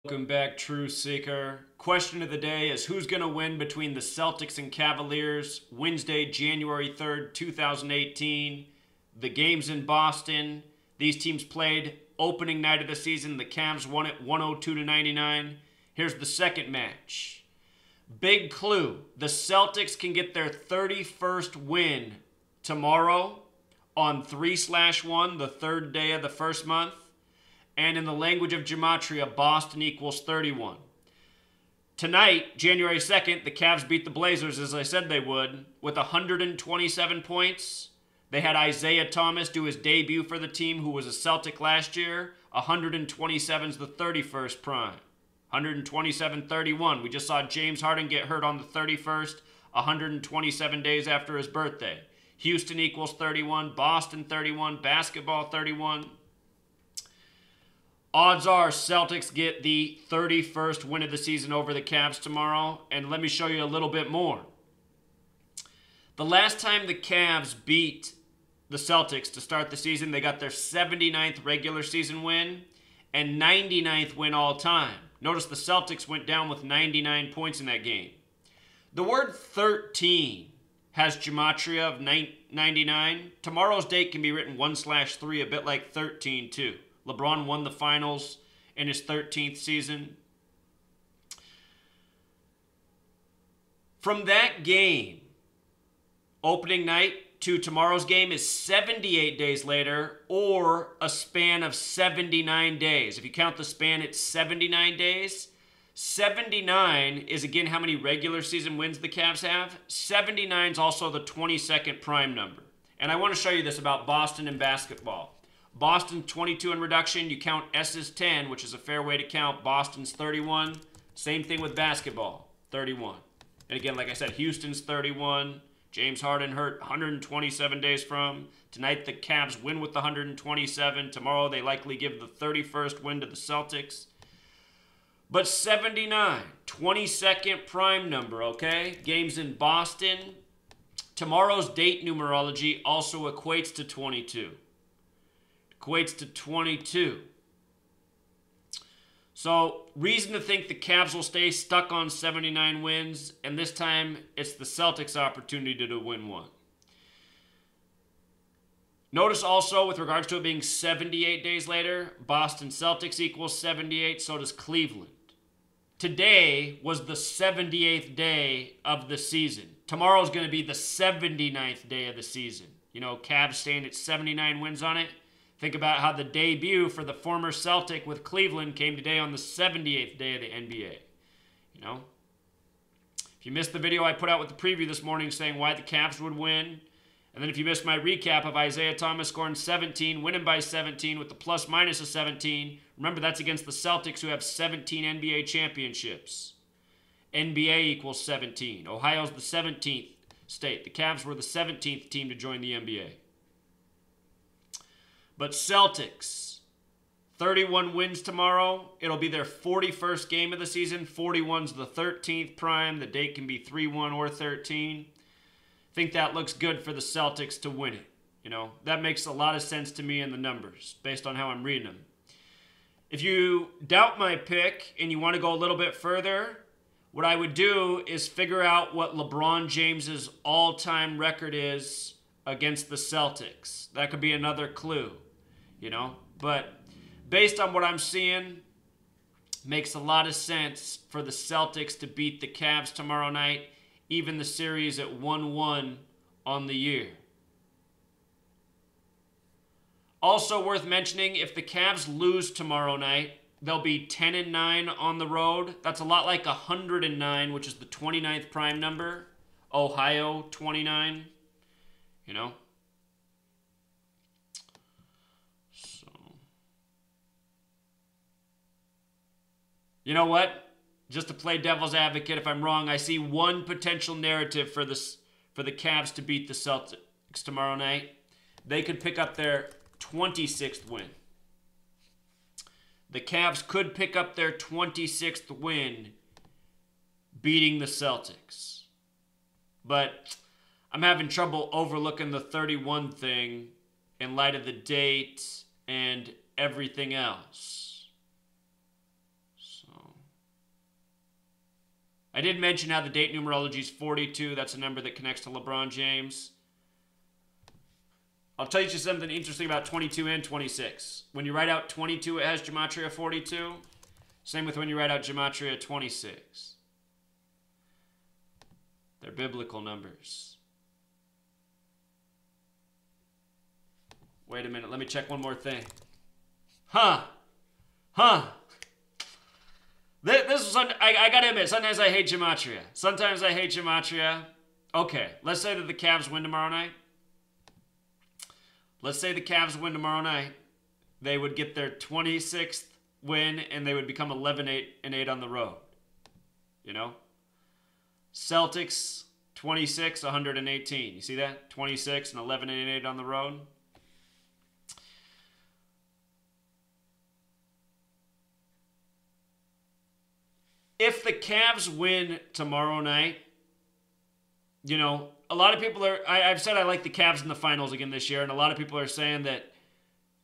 Welcome back, True Seeker. Question of the day is who's going to win between the Celtics and Cavaliers Wednesday, January 3rd, 2018. The game's in Boston. These teams played opening night of the season. The Cavs won it 102-99. Here's the second match. Big clue. The Celtics can get their 31st win tomorrow on 3/1, the third day of the first month. And in the language of gematria, Boston equals 31. Tonight, January 2nd, the Cavs beat the Blazers, as I said they would, with 127 points. They had Isaiah Thomas do his debut for the team, who was a Celtic last year. 127 is the 31st prime. 127-31. We just saw James Harden get hurt on the 31st, 127 days after his birthday. Houston equals 31, Boston 31, basketball 31. Odds are Celtics get the 31st win of the season over the Cavs tomorrow. And let me show you a little bit more. The last time the Cavs beat the Celtics to start the season, they got their 79th regular season win and 99th win all time. Notice the Celtics went down with 99 points in that game. The word 13 has gematria of 99. Tomorrow's date can be written 1/3, a bit like 13 too. LeBron won the finals in his 13th season. From that game, opening night, to tomorrow's game is 78 days later, or a span of 79 days. If you count the span, it's 79 days. 79 is, again, how many regular season wins the Cavs have. 79 is also the 22nd prime number. And I want to show you this about Boston and basketball. Boston 22 in reduction. You count S's 10, which is a fair way to count. Boston's 31. Same thing with basketball, 31. And again, like I said, Houston's 31. James Harden hurt 127 days from. Tonight, the Cavs win with the 127. Tomorrow, they likely give the 31st win to the Celtics. But 79, 22nd prime number, okay? Games in Boston. Tomorrow's date numerology also equates to 22. Equates to 22. So, reason to think the Cavs will stay stuck on 79 wins, and this time it's the Celtics' opportunity to win one. Notice also, with regards to it being 78 days later, Boston Celtics equals 78, so does Cleveland. Today was the 78th day of the season. Tomorrow's going to be the 79th day of the season. You know, Cavs staying at 79 wins on it. Think about how the debut for the former Celtic with Cleveland came today on the 78th day of the NBA. You know? If you missed the video I put out with the preview this morning saying why the Cavs would win, and then if you missed my recap of Isaiah Thomas scoring 17, winning by 17 with the plus-minus of 17, remember that's against the Celtics who have 17 NBA championships. NBA equals 17. Ohio's the 17th state. The Cavs were the 17th team to join the NBA. But Celtics, 31 wins tomorrow. It'll be their 41st game of the season. 41's the 13th prime. The date can be 3/1 or 13. Think that looks good for the Celtics to win it. You know, that makes a lot of sense to me in the numbers based on how I'm reading them. If you doubt my pick and you want to go a little bit further, what I would do is figure out what LeBron James's all-time record is against the Celtics. That could be another clue, you know. But based on what I'm seeing, makes a lot of sense for the Celtics to beat the Cavs tomorrow night, even the series at 1-1 on the year. Also worth mentioning, if the Cavs lose tomorrow night, they'll be 10-9 on the road. That's a lot like 109, which is the 29th prime number. Ohio, 29. You know? So. You know what? Just to play devil's advocate, if I'm wrong, I see one potential narrative for the Cavs to beat the Celtics tomorrow night. They could pick up their 26th win. The Cavs could pick up their 26th win beating the Celtics. But I'm having trouble overlooking the 31 thing in light of the date and everything else. So I did mention how the date numerology is 42. That's a number that connects to LeBron James. I'll tell you something interesting about 22 and 26. When you write out 22, it has gematria 42. Same with when you write out gematria 26. They're biblical numbers. Wait a minute. Let me check one more thing. Huh. This is, I gotta admit, sometimes I hate gematria. Sometimes I hate gematria. Okay, let's say that the Cavs win tomorrow night. Let's say the Cavs win tomorrow night. They would get their 26th win, and they would become 11-8 on the road. You know? Celtics, 26, 118. You see that? 26 and 11-8 on the road. If the Cavs win tomorrow night, you know, a lot of people are, I've said I like the Cavs in the finals again this year, and a lot of people are saying that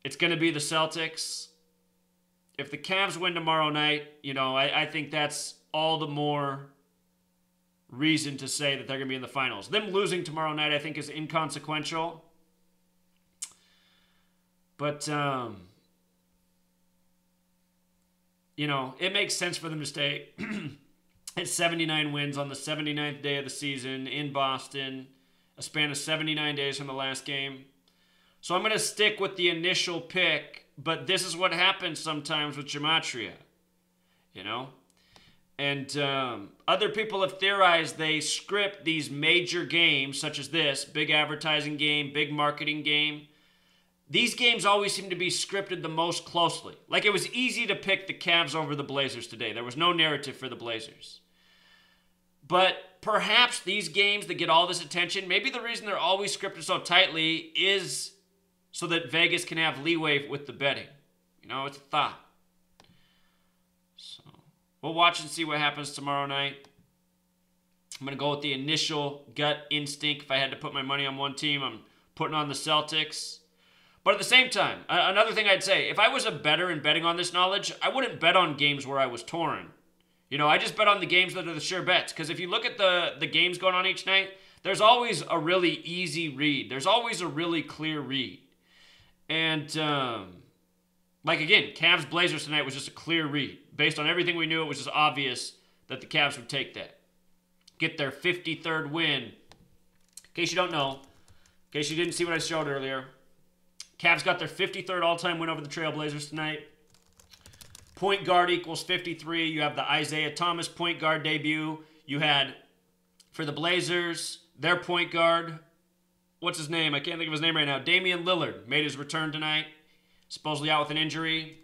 it's going to be the Celtics. If the Cavs win tomorrow night, you know, I think that's all the more reason to say that they're going to be in the finals. Them losing tomorrow night, I think, is inconsequential. But, you know, it makes sense for them to stay at 79 wins on the 79th day of the season in Boston, a span of 79 days from the last game. So I'm going to stick with the initial pick, but this is what happens sometimes with gematria, you know? And other people have theorized they script these major games, such as this, big advertising game, big marketing game. These games always seem to be scripted the most closely. Like, it was easy to pick the Cavs over the Blazers today. There was no narrative for the Blazers. But perhaps these games that get all this attention, maybe the reason they're always scripted so tightly is so that Vegas can have leeway with the betting. You know, it's a thought. So we'll watch and see what happens tomorrow night. I'm going to go with the initial gut instinct. If I had to put my money on one team, I'm putting on the Celtics. But at the same time, another thing I'd say, if I was a bettor in betting on this knowledge, I wouldn't bet on games where I was torn. You know, I just bet on the games that are the sure bets. Because if you look at the games going on each night, there's always a really easy read. There's always a really clear read. And, like, again, Cavs-Blazers tonight was just a clear read. Based on everything we knew, it was just obvious that the Cavs would take that. Get their 53rd win. In case you don't know, in case you didn't see what I showed earlier, Cavs got their 53rd all-time win over the Trailblazers tonight. Point guard equals 53. You have the Isaiah Thomas point guard debut. You had, for the Blazers, their point guard, what's his name? I can't think of his name right now. Damian Lillard made his return tonight, supposedly out with an injury.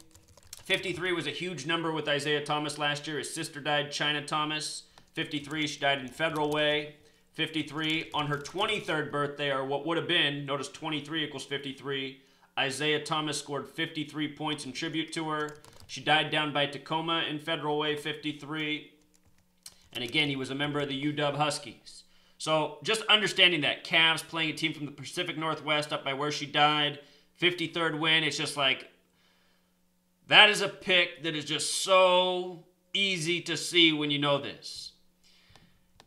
53 was a huge number with Isaiah Thomas last year. His sister died, China Thomas. 53, she died in Federal Way. 53, on her 23rd birthday, or what would have been, notice 23 equals 53, Isaiah Thomas scored 53 points in tribute to her. She died down by Tacoma in Federal Way, 53. And again, he was a member of the UW Huskies. So just understanding that, Cavs playing a team from the Pacific Northwest up by where she died, 53rd win, it's just like, that is a pick that is just so easy to see when you know this.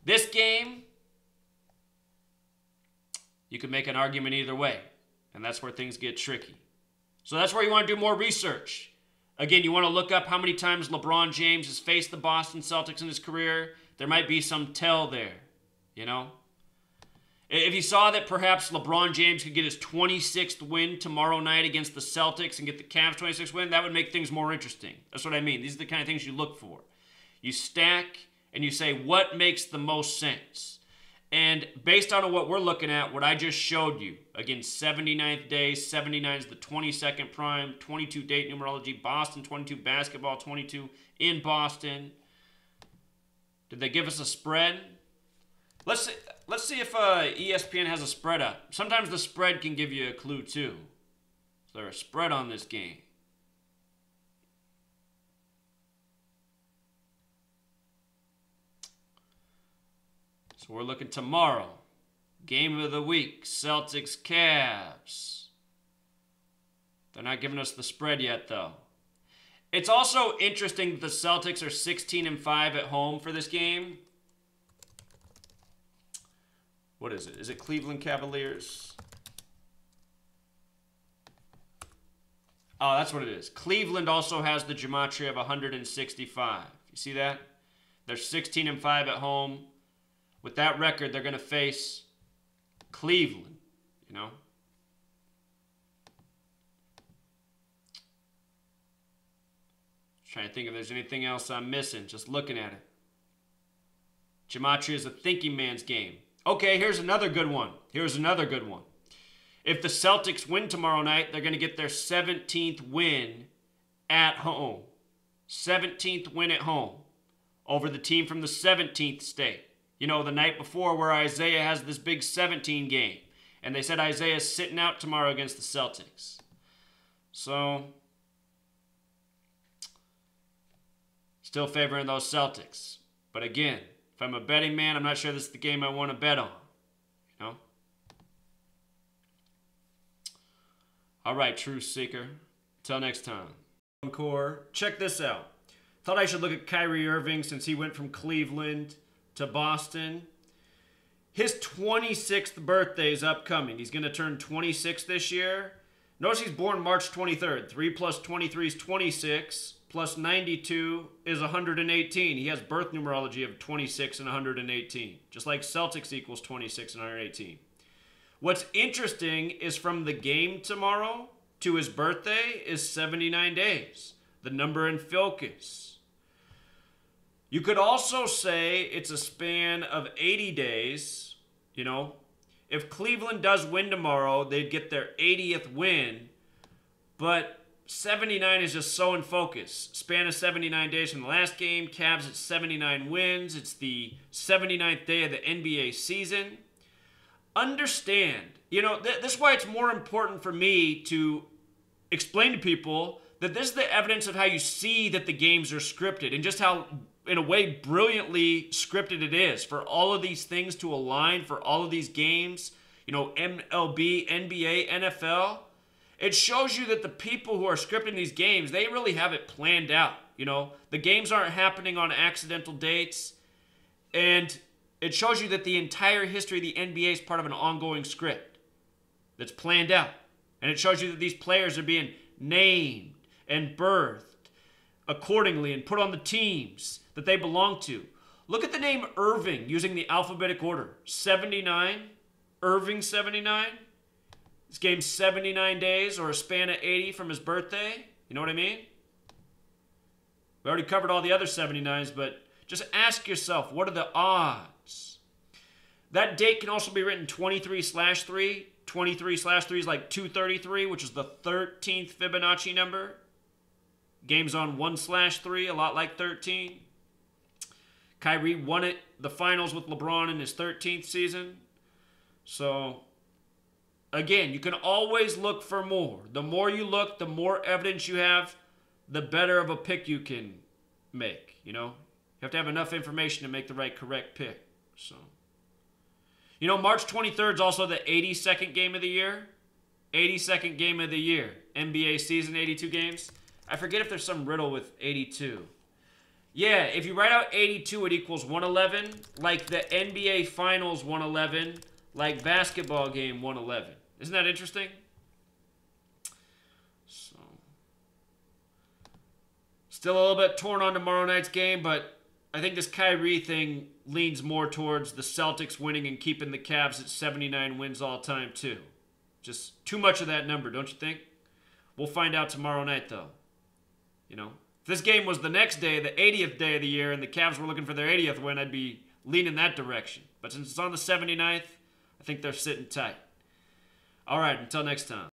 This game, you can make an argument either way, and that's where things get tricky. So that's where you want to do more research. Again, you want to look up how many times LeBron James has faced the Boston Celtics in his career. There might be some tell there, you know? If you saw that perhaps LeBron James could get his 26th win tomorrow night against the Celtics and get the Cavs' 26th win, that would make things more interesting. That's what I mean. These are the kind of things you look for. You stack and you say, what makes the most sense? And based on what we're looking at, what I just showed you, again, 79th day, 79 is the 22nd prime, 22 date numerology, Boston 22 basketball, 22 in Boston. Did they give us a spread? Let's see if ESPN has a spread up. Sometimes the spread can give you a clue too. Is there a spread on this game? So we're looking tomorrow. Game of the week, Celtics, Cavs. They're not giving us the spread yet, though. It's also interesting that the Celtics are 16-5 at home for this game. What is it? Is it Cleveland Cavaliers? Oh, that's what it is. Cleveland also has the gematria of 165. You see that? They're 16-5 at home. With that record, they're going to face Cleveland, you know? Trying to think if there's anything else I'm missing, just looking at it. Gematria is a thinking man's game. Okay, here's another good one. If the Celtics win tomorrow night, they're going to get their 17th win at home. 17th win at home over the team from the 17th state. You know, the night before where Isaiah has this big 17 game. And they said Isaiah's sitting out tomorrow against the Celtics. So, still favoring those Celtics. But again, if I'm a betting man, I'm not sure this is the game I want to bet on. You know? All right, Truth Seeker. Till next time. Encore. Check this out. Thought I should look at Kyrie Irving since he went from Cleveland to Boston. His 26th birthday is upcoming. He's going to turn 26 this year. Notice he's born March 23rd. 3 plus 23 is 26. Plus 92 is 118. He has birth numerology of 26 and 118. Just like Celtics equals 26 and 118. What's interesting is from the game tomorrow to his birthday is 79 days. The number in focus. You could also say it's a span of 80 days. You know, if Cleveland does win tomorrow, they'd get their 80th win. But 79 is just so in focus. Span of 79 days from the last game. Cavs at 79 wins. It's the 79th day of the NBA season. Understand, you know, this is why it's more important for me to explain to people that this is the evidence of how you see that the games are scripted and just how, in a way, brilliantly scripted it is for all of these things to align for all of these games, you know, MLB, NBA, NFL. It shows you that the people who are scripting these games, they really have it planned out, you know. The games aren't happening on accidental dates, and it shows you that the entire history of the NBA is part of an ongoing script that's planned out. And it shows you that these players are being named and birthed accordingly and put on the teams that they belong to. Look at the name Irving using the alphabetic order. 79, Irving 79. This game's 79 days or a span of 80 from his birthday. You know what I mean? We already covered all the other 79s, but just ask yourself, what are the odds? That date can also be written 23/3. 23/3 is like 233, which is the 13th Fibonacci number. Game's on 1/3, a lot like 13. Kyrie won the finals with LeBron in his 13th season. So, again, you can always look for more. The more you look, the more evidence you have, the better of a pick you can make, you know? You have to have enough information to make the right correct pick. So, you know, March 23rd is also the 82nd game of the year. 82nd game of the year. NBA season, 82 games. I forget if there's some riddle with 82. Yeah, if you write out 82, it equals 111. Like the NBA Finals 111. Like basketball game 111. Isn't that interesting? So, still a little bit torn on tomorrow night's game, but I think this Kyrie thing leans more towards the Celtics winning and keeping the Cavs at 79 wins all time, too. Just too much of that number, don't you think? We'll find out tomorrow night, though. You know, if this game was the next day, the 80th day of the year, and the Cavs were looking for their 80th win, I'd be leaning that direction. But since it's on the 79th, I think they're sitting tight. All right, until next time.